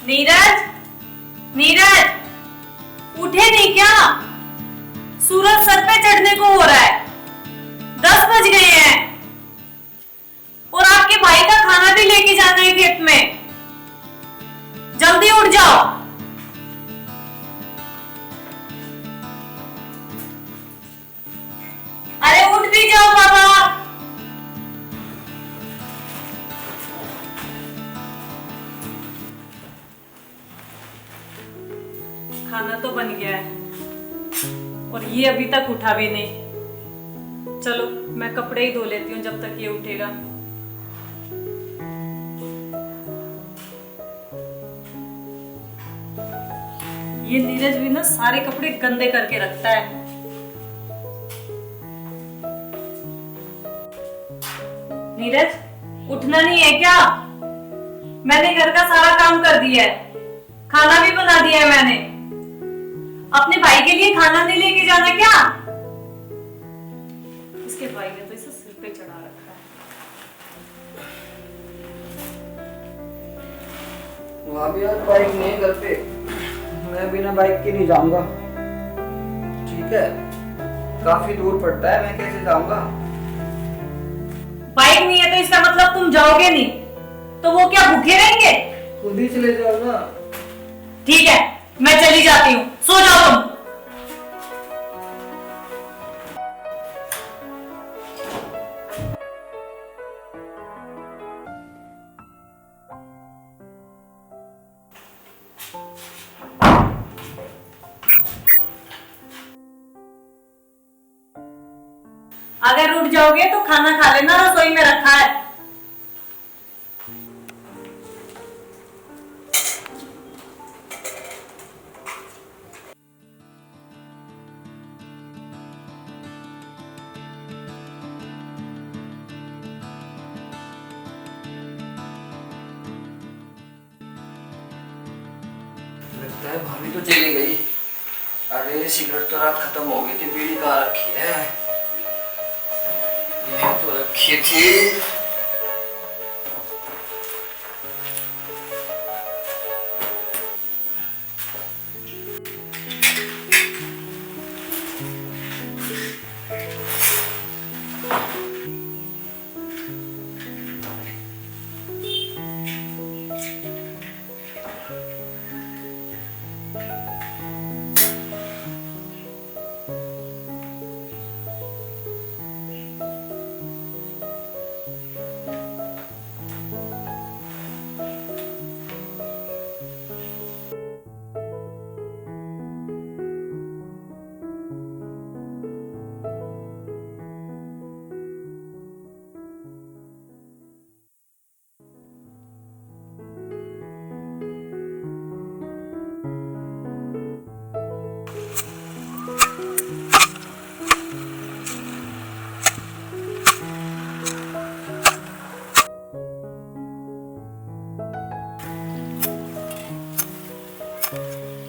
नीरज, नीरज, उठे नहीं क्या? सूरज सर पे चढ़ने को हो रहा है। 10 बज गए हैं और आपके भाई का खाना भी लेके जाना है खेत में। जल्दी उठ जाओ। अरे उठ भी जाओ बाबा। खाना तो बन गया है और ये अभी तक उठा भी नहीं। चलो मैं कपड़े ही धो लेती हूँ जब तक ये उठेगा। ये नीरज भी ना सारे कपड़े गंदे करके रखता है। नीरज, उठना नहीं है क्या? मैंने घर का सारा काम कर दिया है, खाना भी बना दिया है मैंने। अपने भाई के लिए खाना नहीं लेके जाना क्या? इसके भाई ने तो इसे सिर पे चढ़ा रखा है। वहाँ भी यार बाइक नहीं है घर पे, मैं बिना बाइक के नहीं जाऊंगा। ठीक है, काफी दूर पड़ता है, मैं कैसे जाऊंगा? बाइक नहीं है तो इसका मतलब तुम जाओगे नहीं, तो वो क्या भूखे रहेंगे? खुद ही चले जाओ ना। ठीक है, मैं चली जाती हूँ, सो जाओ तुम। अगर उठ जाओगे तो खाना खा लेना, रसोई में रखा है। लगता है भाभी तो चली गई। अरे सिगरेट तो रात खत्म हो गई थी, बीड़ी कहाँ रखी है? ये तो रखी थी।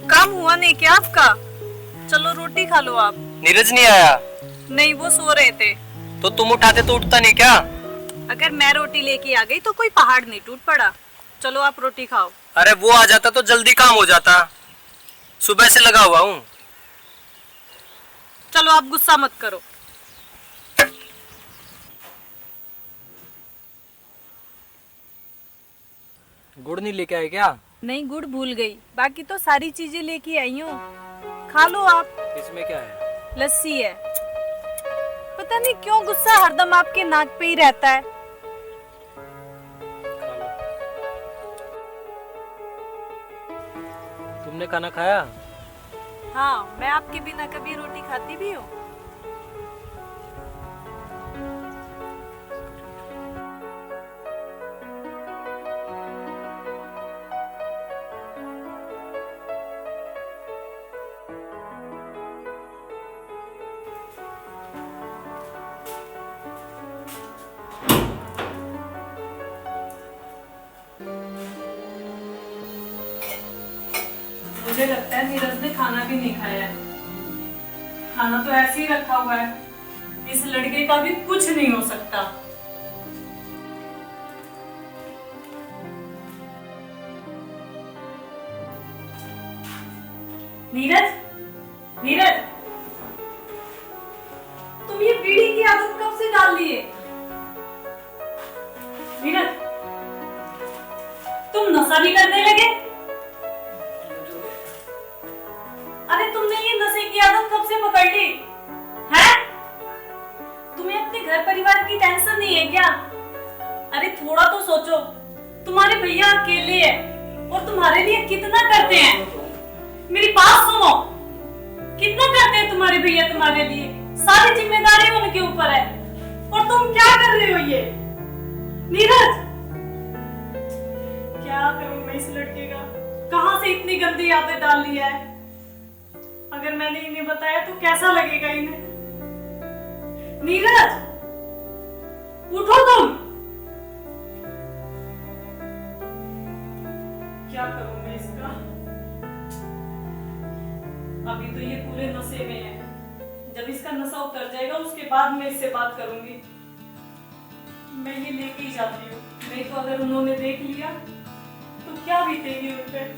काम हुआ नहीं क्या आपका? चलो रोटी खा लो आप। नीरज नहीं आया? नहीं, वो सो रहे थे। तो तुम उठाते तो उठता नहीं क्या? अगर मैं रोटी लेके आ गई तो कोई पहाड़ नहीं टूट पड़ा। चलो आप रोटी खाओ। अरे वो आ जाता तो जल्दी काम हो जाता, सुबह से लगा हुआ हूँ। चलो आप गुस्सा मत करो। गुड़ नहीं लेके आए क्या? नहीं, गुड़ भूल गई, बाकी तो सारी चीजें लेके आई हूँ। खा लो आप। इसमें क्या है? लस्सी है। पता नहीं क्यों गुस्सा हरदम आपके नाक पे ही रहता है। खा लो। तुमने खाना खाया? हाँ, मैं आपके बिना कभी रोटी खाती भी हूँ? मुझे लगता है नीरज ने खाना भी नहीं खाया है। खाना तो ऐसे ही रखा हुआ है। इस लड़के का भी कुछ नहीं हो सकता। नीरज, नीरज, तुम ये बीड़ी की आदत कब से डाल ली है? नीरज, तुम नशा भी करने लगे? अरे तुमने ये नशे की आदत कब से पकड़ ली है? तुम्हें अपने घर परिवार की टेंशन नहीं है क्या? अरे थोड़ा तो सोचो, तुम्हारे भैया अकेले हैं और तुम्हारे लिए कितना करते हैं। मेरी बात सुनो, कितना करते हैं तुम्हारे भैया तुम्हारे लिए, सारी जिम्मेदारी उनके ऊपर है और तुम क्या कर रहे हो ये? नीरज, क्या करूं मैं इस लड़के का? कहां से इतनी गंदी आदत डाल लिया है? अगर मैंने इन्हें बताया तो कैसा लगेगा इन्हें? नीरज, उठो तुम। क्या करूं मैं इसका? अभी तो ये पूरे नशे में है। जब इसका नशा उतर जाएगा उसके बाद मैं इससे बात करूंगी। मैं ये लेके ही जाती हूँ, नहीं तो अगर उन्होंने देख लिया तो क्या बीतेगी उन पे।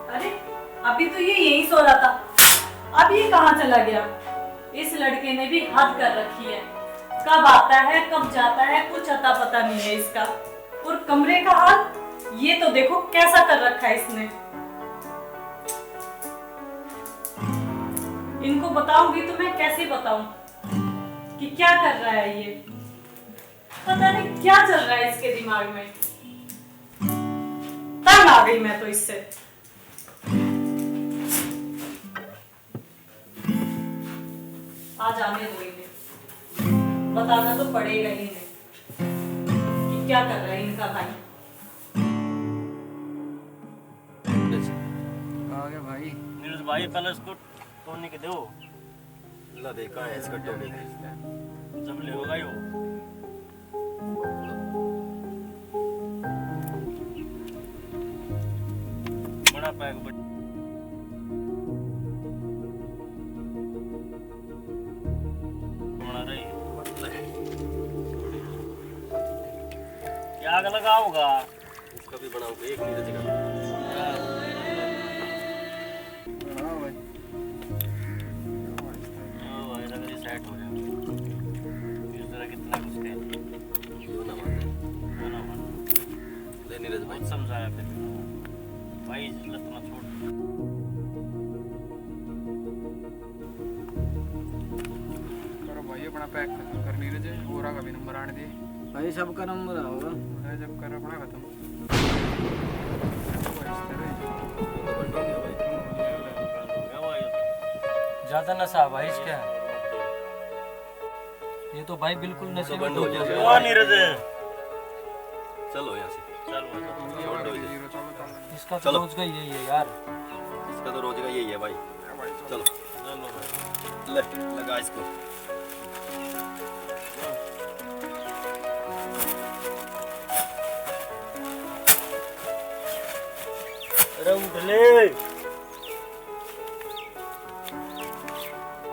अरे अभी तो ये यहीं सो रहा था, अब ये कहाँ चला गया? इस लड़के ने भी हद कर रखी है, कब आता है कब जाता है कुछ अता पता नहीं है इसका। और कमरे का हाल ये तो देखो कैसा कर रखा है इसने। इनको बताऊंगी तो मैं कैसे बताऊं कि क्या कर रहा है ये? पता नहीं क्या चल रहा है इसके दिमाग में। तंग आ गई मैं तो इससे। आ जाने दो इन्हें, बताना तो पड़ेगा ही इन्हें कि क्या कर रहा है इनका भाई। आ गया भाई। नीरज भाई पहले इसको टोनी के दो। ला देखा है इसका टोनी का इसका। जब ले होगा यो बड़ा पैक बना रही क्या लगा होगा? इसका भी बनाऊंगा एक नीरज का। सेट हो जाए इस तरह कितना कुछ है क्यों ना माने? ले नीरज भाई। बहुत समझाया फिर भाई लत मत छोड़। करो भाई अपना पैक खत्म कर नीरज गोरा का भी नंबर आने दे भाई सबका नंबर होगा। अरे जब कर अपना खत्म ज्यादा नशा भाई इसका। ये तो भाई बिल्कुल नशे में बंद हो डूब जाएगा। गया। नीरज चलो यहाँ से। इसका तो चलो। रोज का यही है यार। इसका तो रोज का यही है भाई। चलो ले लगा इसको। अरे उठ ले,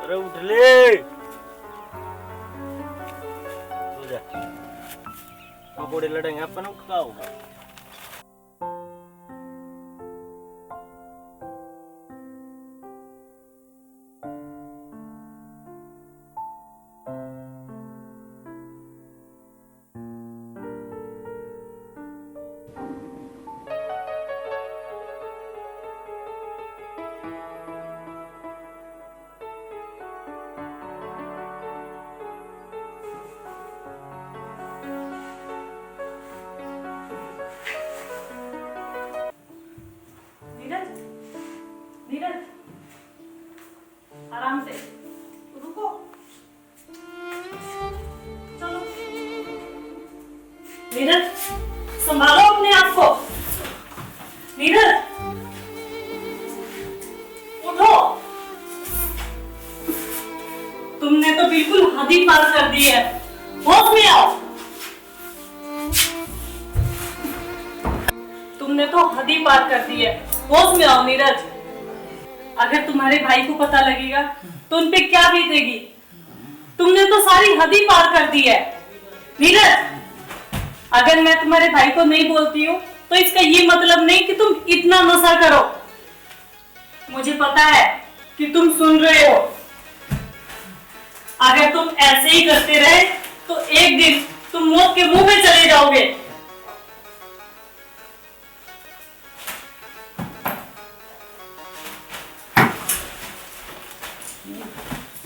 अरे उठ ले, सो जा। पकोड़े लड़ेंगे अपन क्या होगा? नीरज, संभालो अपने आप को। नीरज, उठो। तुमने तो बिल्कुल हद ही पार कर दी है। होश में आओ। तुमने तो हद ही पार कर दी है। होश में आओ नीरज। अगर तुम्हारे भाई को पता लगेगा तो उन पे क्या बीतेगी। तुमने तो सारी हद ही पार कर दी है। नीरज, अगर मैं तुम्हारे भाई को नहीं बोलती हूँ तो इसका ये मतलब नहीं कि तुम इतना नशा करो। मुझे पता है कि तुम सुन रहे हो। अगर तुम ऐसे ही करते रहे तो एक दिन तुम मौत के मुंह में चले जाओगे।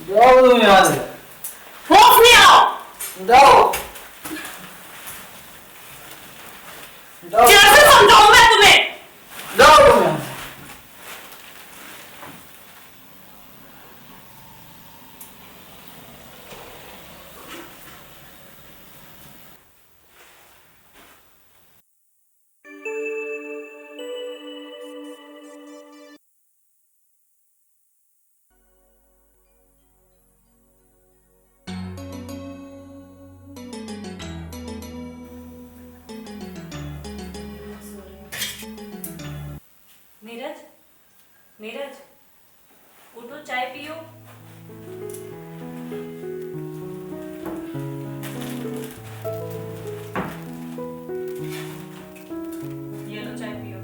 जाओ तुम यहाँ से। होश में आओ। जाओ जाओ कैसे समझाऊं मैं तुम्हें। जाओ तुम यहाँ से। नीरज, नीरज, उठो, चाय पियो। ये लो, चाय पियो।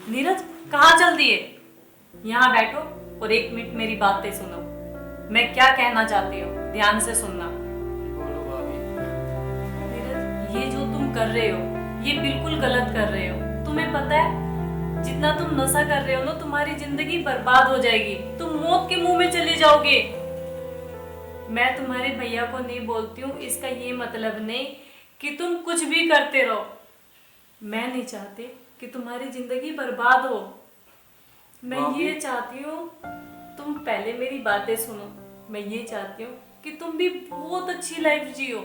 नीरज, कहाँ चल दिए? यहाँ बैठो और 1 मिनट मेरी बातें सुनो। मैं क्या कहना चाहती हूँ ध्यान से सुनना। बोलो भाभी। नीरज, ये जो तुम कर रहे हो ये बिल्कुल गलत कर रहे हो। तुम्हें पता है जितना तुम नशा कर रहे हो ना, तुम्हारी जिंदगी बर्बाद हो जाएगी। तुम मौत के मुंह में चले जाओगे। मैं तुम्हारे भैया को नहीं बोलती हूँ, इसका ये मतलब नहीं कि तुम कुछ भी करते रहो। मैं नहीं चाहती कि तुम्हारी जिंदगी बर्बाद हो। मैं ये चाहती हूँ तुम पहले मेरी बातें सुनो। मैं ये चाहती हूँ कि तुम भी बहुत अच्छी लाइफ जियो,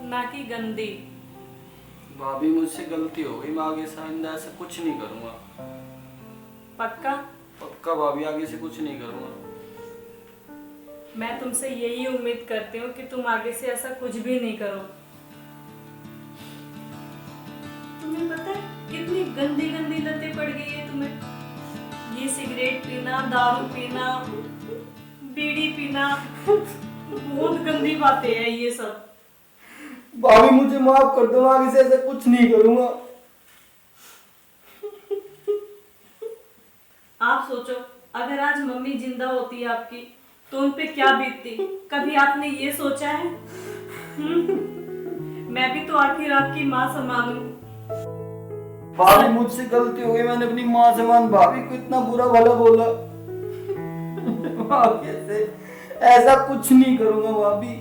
ना कि गंदी। भाभी मुझसे गलती हो गई, मैं आगे से आइंदा ऐसा कुछ नहीं करूँगा। पक्का? पक्का भाभी, आगे से कुछ नहीं करूँगा। मैं तुमसे यही उम्मीद करती हूँ कि तुम आगे से ऐसा कुछ भी नहीं करो। तुम्हें पता है कितनी गंदी गंदी लतें पड़ गई है तुम्हें। ये सिगरेट पीना, दारू पीना, बीड़ी पीना, बहुत गंदी बातें हैं ये सब। भाभी मुझे माफ कर दो, आगे से ऐसा कुछ नहीं करूंगा। आप सोचो, अगर आज मम्मी जिंदा होती है आपकी तो उन पे क्या बीतती। कभी आपने ये सोचा है? मैं भी तो आखिर आपकी माँ समान हूँ। भाभी मुझसे गलती हो गई, मैंने अपनी माँ से मान भाभी को इतना बुरा भला बोला। आगे से ऐसा कुछ नहीं करूंगा भाभी।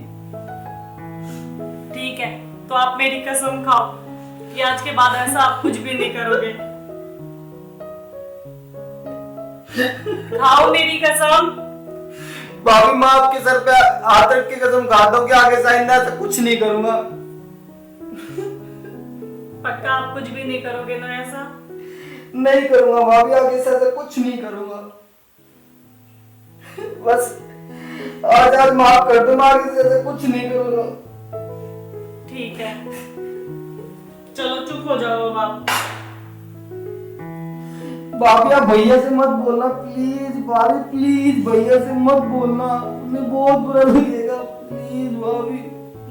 ठीक है, तो आप मेरी कसम खाओ कि आज के बाद ऐसा आप कुछ भी नहीं करोगे। खाओ मेरी कसम। भाभी मैं आपके सर पे हाथ रख के कसम खाता हूँ कि आगे से आइंदा ऐसा कुछ नहीं करूंगा। पक्का आप कुछ भी नहीं करोगे ना ऐसा? नहीं करूंगा भाभी, आगे से ऐसा कुछ नहीं करूंगा। बस आज माफ कर दो, मैं आगे से ऐसा कुछ नहीं करूंगा। ठीक है, चलो चुप हो जाओ अब आप। भाभी आप भैया से मत बोलना प्लीज। भाभी प्लीज भैया से मत बोलना, उन्हें बहुत बुरा लगेगा। प्लीज भाभी।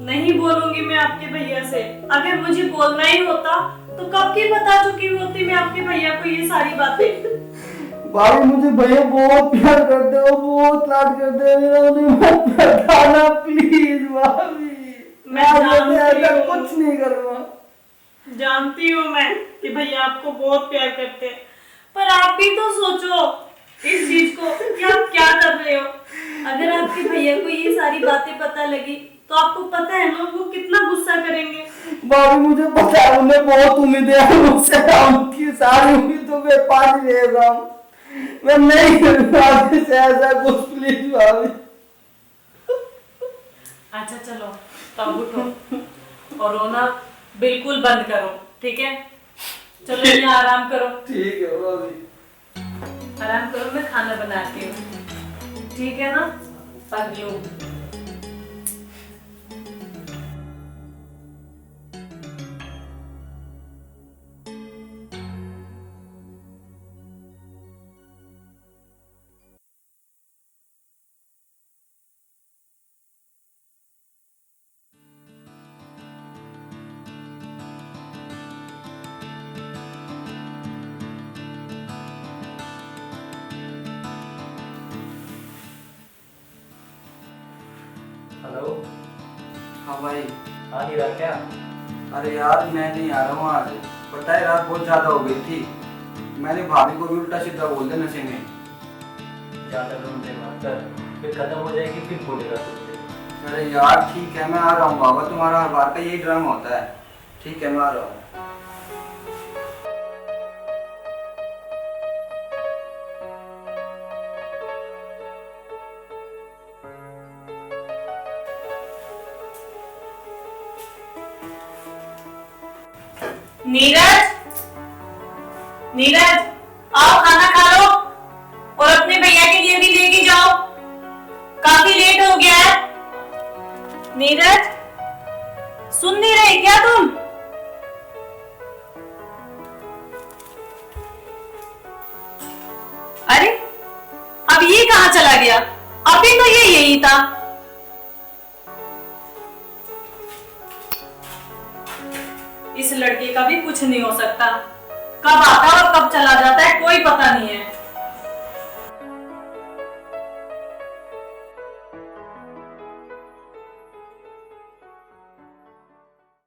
नहीं बोलूंगी मैं आपके भैया से। अगर मुझे बोलना ही होता तो कब की बता चुकी होती मैं आपके भैया को ये सारी बातें। भाभी मुझे भैया बहुत प्यार करते हो, बहुत लाड करते हो, मेरा उन्हें मत बताना प्लीज भाभी। मैं जानती ऐसा हूँ। कुछ नहीं करूंगा। जानती हूँ मैं कि भैया आपको बहुत प्यार करते हैं, पर आप भी तो सोचो इस चीज को कि आप क्या कर रहे हो। अगर आपके भैया को ये सारी बातें पता लगी तो आपको पता है ना वो कितना गुस्सा करेंगे। भाभी मुझे पता है उन्हें बहुत उम्मीद है मुझसे, उनकी सारी उम्मीदों पे पानी दे रहा हूँ। मैं नहीं करूँगा आगे से ऐसा कुछ, प्लीज भाभी। अच्छा चलो तब उठो और रोना बिल्कुल बंद करो, ठीक है? चलो यहाँ आराम करो। ठीक है भाभी। आराम करो, मैं खाना बनाती हूँ, ठीक है ना पगलू? हेलो। हाँ भाई। हाँ नीरा क्या? अरे यार मैं नहीं आ रहा हूँ आज, पता है रात बहुत ज्यादा हो गई थी। मैंने भाभी को भी उल्टा सीधा बोल दिया नशे में। ज्यादा ढूंढते मत कर, फिर खत्म हो जाएगी फिर बोलेगा तुझसे। अरे यार ठीक है मैं आ रहा हूँ बाबा, तुम्हारा हर बार का यही ड्रामा होता है। ठीक है मैं आ रहा हूँ। नीरज, नीरज आओ खाना खा लो और अपने भैया के लिए भी लेके जाओ, काफी लेट हो गया है। नीरज सुन नहीं रहे क्या तुम? अरे अब ये कहाँ चला गया? अभी तो ये यही था। इस लड़के का भी कुछ नहीं हो सकता, कब आता है और कब चला जाता है कोई पता नहीं है।